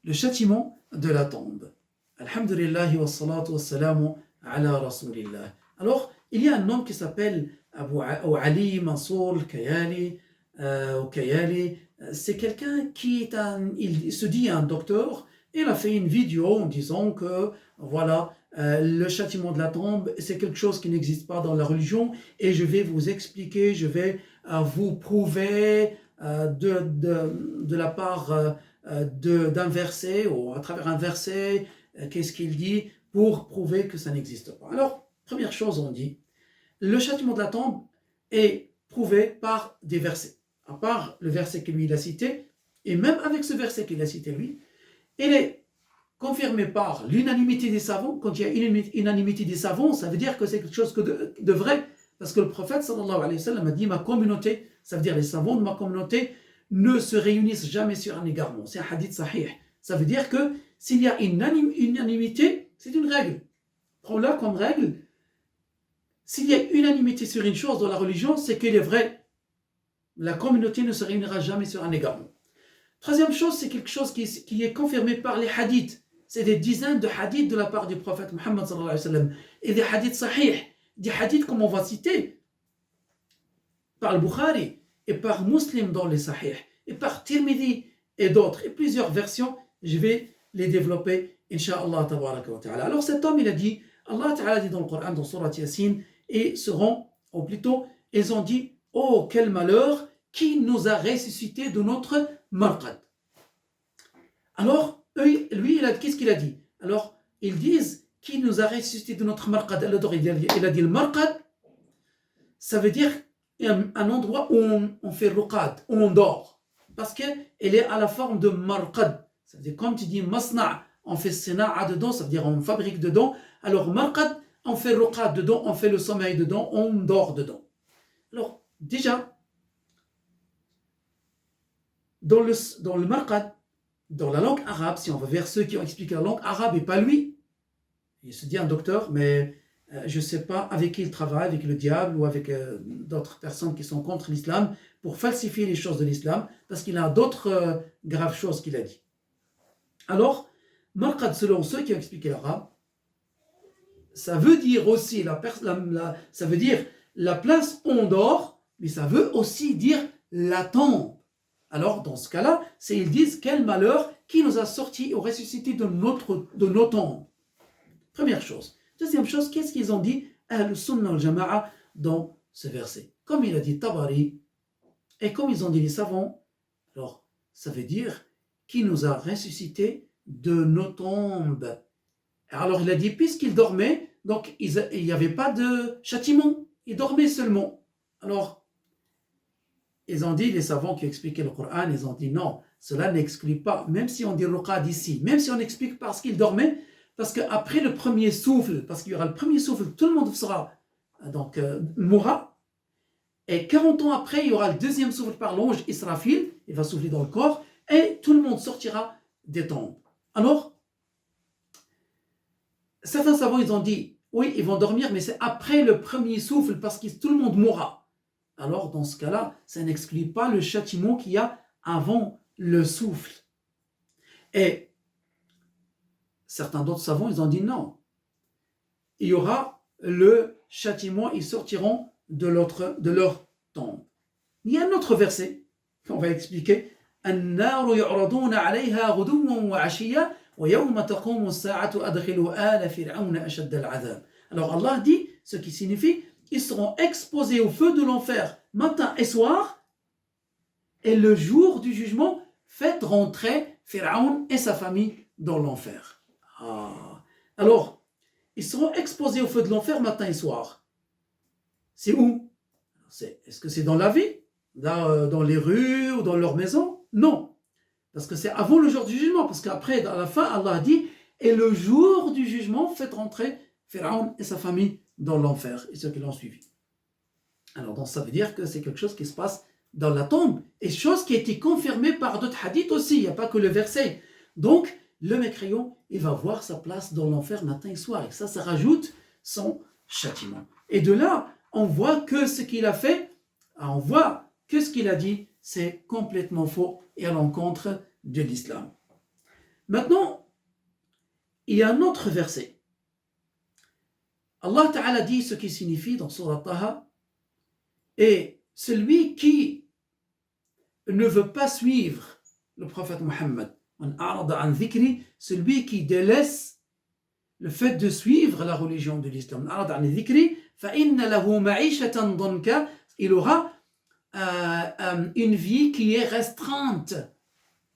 le châtiment de la tombe. Alhamdulillah wa salatu wa salamu ala rasulillah. Alors, il y a un homme qui s'appelle Abu Ali Mansour Kayali. C'est quelqu'un il se dit un docteur. Il a fait une vidéo en disant que voilà, le châtiment de la tombe, c'est quelque chose qui n'existe pas dans la religion et je vais vous expliquer, je vais vous prouver de la part d'un verset ou à travers un verset, qu'est-ce qu'il dit pour prouver que ça n'existe pas. Alors, première chose, on dit, le châtiment de la tombe est prouvé par des versets. À part le verset que lui il a cité, et même avec ce verset qu'il a cité lui, il est confirmé par l'unanimité des savants. Quand il y a une unanimité des savants, ça veut dire que c'est quelque chose de vrai, parce que le prophète sallallahu alayhi wa sallam a dit ma communauté, ça veut dire les savants de ma communauté, ne se réunissent jamais sur un égarement. C'est un hadith sahih. Ça veut dire que s'il y a une unanimité, c'est une règle. Prends-la comme règle. S'il y a unanimité sur une chose dans la religion, c'est qu'elle est vraie. La communauté ne se réunira jamais sur un égarement. Troisième chose, c'est quelque chose qui est confirmé par les hadiths. C'est des dizaines de hadiths de la part du prophète Muhammad sallallahu alayhi wa sallam. Et des hadiths sahih. Des hadiths comme on va citer par le Bukhari et par Muslim dans les sahih et par Tirmidhi et d'autres. Et plusieurs versions, je vais les développer, incha'Allah tabaraka wa ta'ala. Alors cet homme, il a dit, Allah ta'ala dit dans le Coran, dans Surat Yasin, et ou plutôt, ils ont dit, oh quel malheur, qui nous a ressuscité de notre marqad. Alors, lui, qu'est-ce qu'il a dit? Alors, ils disent, qui nous a ressuscité de notre marqad. Alors, il a dit le marqad, ça veut dire un endroit où on fait ruqad, où on dort. Parce qu'elle est à la forme de marqad. Ça veut dire, comme tu dis masna', on fait sina'a dedans, ça veut dire on fabrique dedans. Alors, marqad, on fait ruqad dedans, on fait le sommeil dedans, on dort dedans. Alors, déjà, dans le marqad, dans la langue arabe, si on va vers ceux qui ont expliqué la langue arabe et pas lui, il se dit un docteur, mais je ne sais pas avec qui il travaille, avec le diable ou avec d'autres personnes qui sont contre l'islam pour falsifier les choses de l'islam, parce qu'il a d'autres graves choses qu'il a dit. Alors, marqad, selon ceux qui ont expliqué l'arabe, ça veut dire aussi, ça veut dire la place où on dort, mais ça veut aussi dire la tombe. Alors, dans ce cas-là, ils disent quel malheur qui nous a sortis ou ressuscités de nos tombes. Première chose. Deuxième chose, qu'est-ce qu'ils ont dit Ahl-Sunnah al-Jama'a dans ce verset? Comme il a dit Tabari, et comme ils ont dit les savants, alors ça veut dire qui nous a ressuscités de nos tombes. Alors il a dit, puisqu'ils dormaient, donc il n'y avait pas de châtiment, ils dormaient seulement. Alors, ils ont dit, les savants qui expliquaient le Coran, ils ont dit non, cela n'exclut pas, même si on dit ruqad ici, même si on explique parce qu'ils dormaient, parce qu'après le premier souffle, parce qu'il y aura le premier souffle, tout le monde sera, donc mourra, et 40 ans après, il y aura le deuxième souffle par l'ange Israfil, il va souffler dans le corps, et tout le monde sortira des tombes. Alors, certains savants, ils ont dit, oui, ils vont dormir, mais c'est après le premier souffle, parce que tout le monde mourra. Alors, dans ce cas-là, ça n'exclut pas le châtiment qu'il y a avant le souffle. Et certains d'autres savants, ils ont dit non. Il y aura le châtiment, ils sortiront de leur tombe. Il y a un autre verset qu'on va expliquer. النار يعرضون عليها غدوا وعشيا ويوم تقوم الساعة أدخلوا آل فرعون أشد العذاب. Alors Allah dit, ce qui signifie, ils seront exposés au feu de l'enfer matin et soir, et le jour du jugement, faites rentrer Pharaon et sa famille dans l'enfer. Alors, ils seront exposés au feu de l'enfer matin et soir. C'est où? Est-ce que c'est dans la vie? Là, dans les rues ou dans leur maison? Non. Parce que c'est avant le jour du jugement. Parce qu'après, à la fin, Allah a dit, et le jour du jugement, faites rentrer Pharaon et sa famille dans l'enfer, et ceux qui l'ont suivi. Alors, donc, ça veut dire que c'est quelque chose qui se passe dans la tombe, et chose qui a été confirmée par d'autres hadiths aussi, il n'y a pas que le verset. Donc, le mécréant, il va voir sa place dans l'enfer matin et soir, et ça rajoute son châtiment. Et de là, on voit que ce qu'il a fait, on voit que ce qu'il a dit, c'est complètement faux et à l'encontre de l'islam. Maintenant, il y a un autre verset. Allah Ta'ala dit ce qui signifie dans Surah Taha, et celui qui ne veut pas suivre le prophète Mohammed, celui qui délaisse le fait de suivre la religion de l'islam, il aura une vie qui est restreinte.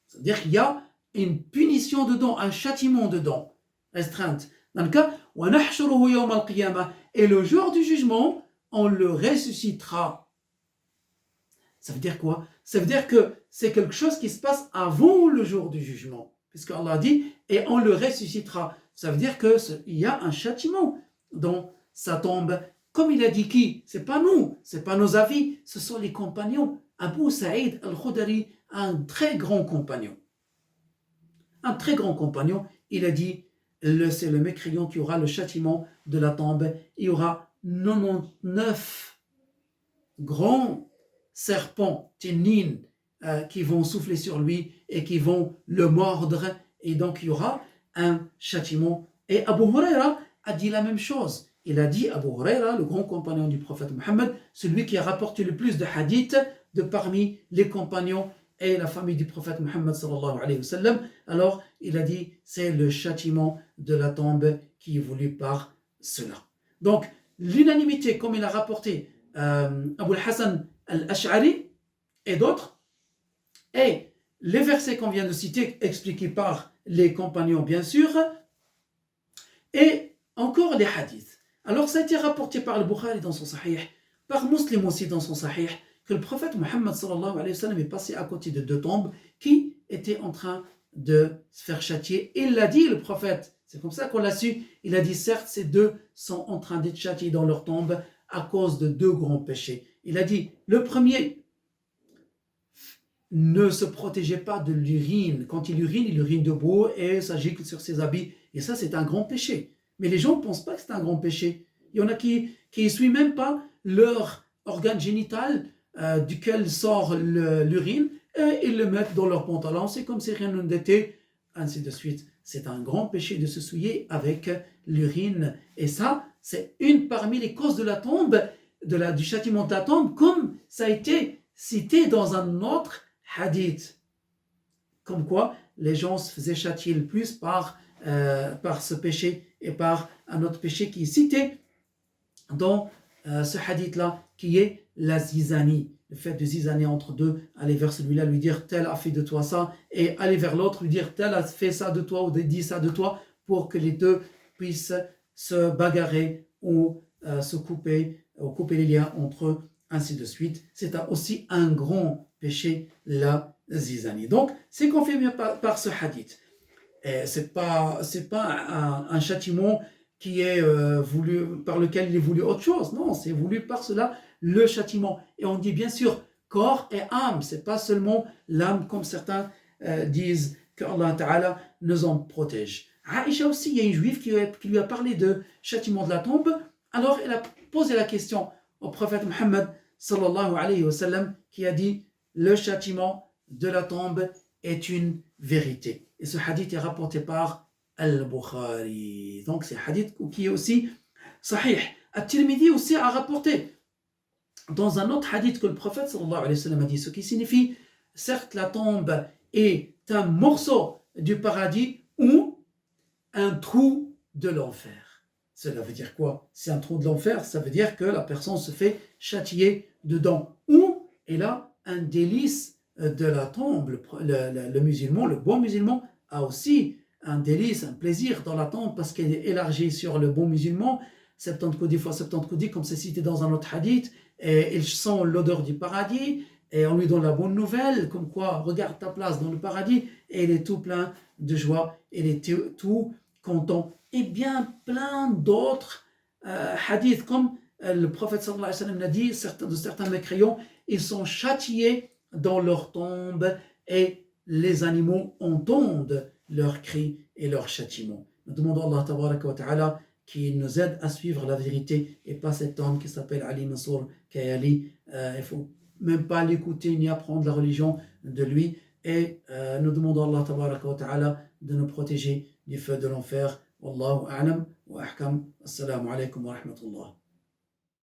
C'est-à-dire qu'il y a une punition dedans, un châtiment dedans, restreinte. Dans le cas, et le jour du jugement, on le ressuscitera. Ça veut dire quoi? Ça veut dire que c'est quelque chose qui se passe avant le jour du jugement. Puisque Allah dit, et on le ressuscitera. Ça veut dire qu'il y a un châtiment dans sa tombe. Comme il a dit qui? C'est pas nous, c'est pas nos avis, ce sont les compagnons. Abu Saïd al-Khudri, un très grand compagnon. Un très grand compagnon, il a dit, c'est le mécréant qui aura le châtiment de la tombe. Il y aura 99 grands serpents, ténines, qui vont souffler sur lui et qui vont le mordre. Et donc il y aura un châtiment. Et Abu Huraira a dit la même chose. Il a dit, Abu Huraira, le grand compagnon du prophète Mohammed, celui qui a rapporté le plus de hadiths de parmi les compagnons et la famille du prophète Mohammed sallallahu alayhi wa sallam. Alors il a dit, c'est le châtiment de la tombe qui est voulu par cela. Donc l'unanimité, comme il a rapporté Abu al-Hassan al-Ash'ari et d'autres, et les versets qu'on vient de citer, expliqués par les compagnons bien sûr, et encore les hadiths. Alors ça a été rapporté par le Bukhari dans son Sahih, par Muslim aussi dans son Sahih, que le prophète Mohammed sallallahu alayhi wa sallam est passé à côté de deux tombes qui étaient en train de se faire châtier. Il l'a dit, le prophète, c'est comme ça qu'on l'a su, il a dit certes ces deux sont en train d'être châtiés dans leur tombe à cause de deux grands péchés. Il a dit, le premier, ne se protégeait pas de l'urine. Quand il urine debout et ça gicle sur ses habits. Et ça, c'est un grand péché. Mais les gens ne pensent pas que c'est un grand péché. Il y en a qui ne suivent même pas leur organe génital duquel sort l'urine et ils le mettent dans leur pantalon. C'est comme si rien n'était, ainsi de suite. C'est un grand péché de se souiller avec l'urine. Et ça, c'est une parmi les causes de la tombe, du châtiment de la tombe, comme ça a été cité dans un autre hadith. Comme quoi, les gens se faisaient châtier le plus par ce péché et par un autre péché qui est cité dans ce hadith-là, qui est la zizanie. Le fait de zizaner entre deux, aller vers celui-là, lui dire tel a fait de toi ça, et aller vers l'autre, lui dire tel a fait ça de toi ou dit ça de toi, pour que les deux puissent se bagarrer ou se couper, ou couper les liens entre eux, ainsi de suite. C'est aussi un grand péché, la zizanie. Donc, c'est confirmé par ce hadith. C'est pas un châtiment qui est voulu, par lequel il est voulu autre chose. Non, c'est voulu par cela, le châtiment. Et on dit bien sûr corps et âme. C'est pas seulement l'âme comme certains disent que Allah Ta'ala nous en protège. Aïcha aussi, il y a une juive qui lui a parlé de châtiment de la tombe. Alors elle a posé la question au prophète Mohammed sallallahu alayhi wa sallam, qui a dit le châtiment de la tombe est une vérité. Et ce hadith est rapporté par Al-Bukhari. Donc c'est un hadith qui est aussi sahih. At-Tirmidhi aussi a rapporté dans un autre hadith que le prophète sallallahu alayhi wa sallam a dit, ce qui signifie, certes la tombe est un morceau du paradis ou un trou de l'enfer. Cela veut dire quoi? C'est un trou de l'enfer, ça veut dire que la personne se fait châtier dedans. Ou elle a un délice de la tombe. Le musulman, le bon musulman, a aussi un délice, un plaisir dans la tombe parce qu'elle est élargie sur le bon musulman. 70 coudis fois 70 coudis, comme c'est cité dans un autre hadith, et il sent l'odeur du paradis, et on lui donne la bonne nouvelle, comme quoi, regarde ta place dans le paradis, et il est tout plein de joie, il est tout content. Et bien plein d'autres hadiths, comme le prophète sallallahu alayhi wa sallam l'a dit, certains mécréants, ils sont châtiés dans leur tombe, et les animaux entendent leurs cris et leurs châtiments. Nous demandons à Allah tabaraka wa ta'ala qui nous aide à suivre la vérité et pas cet homme qui s'appelle Ali Mansour Kayali. Il ne faut même pas l'écouter ni apprendre la religion de lui. et nous demandons à Allah tabaraka wa ta'ala de nous protéger du feu de l'enfer. Wallahu a'lam wa ahkam. Assalamu alaikum wa rahmatullah.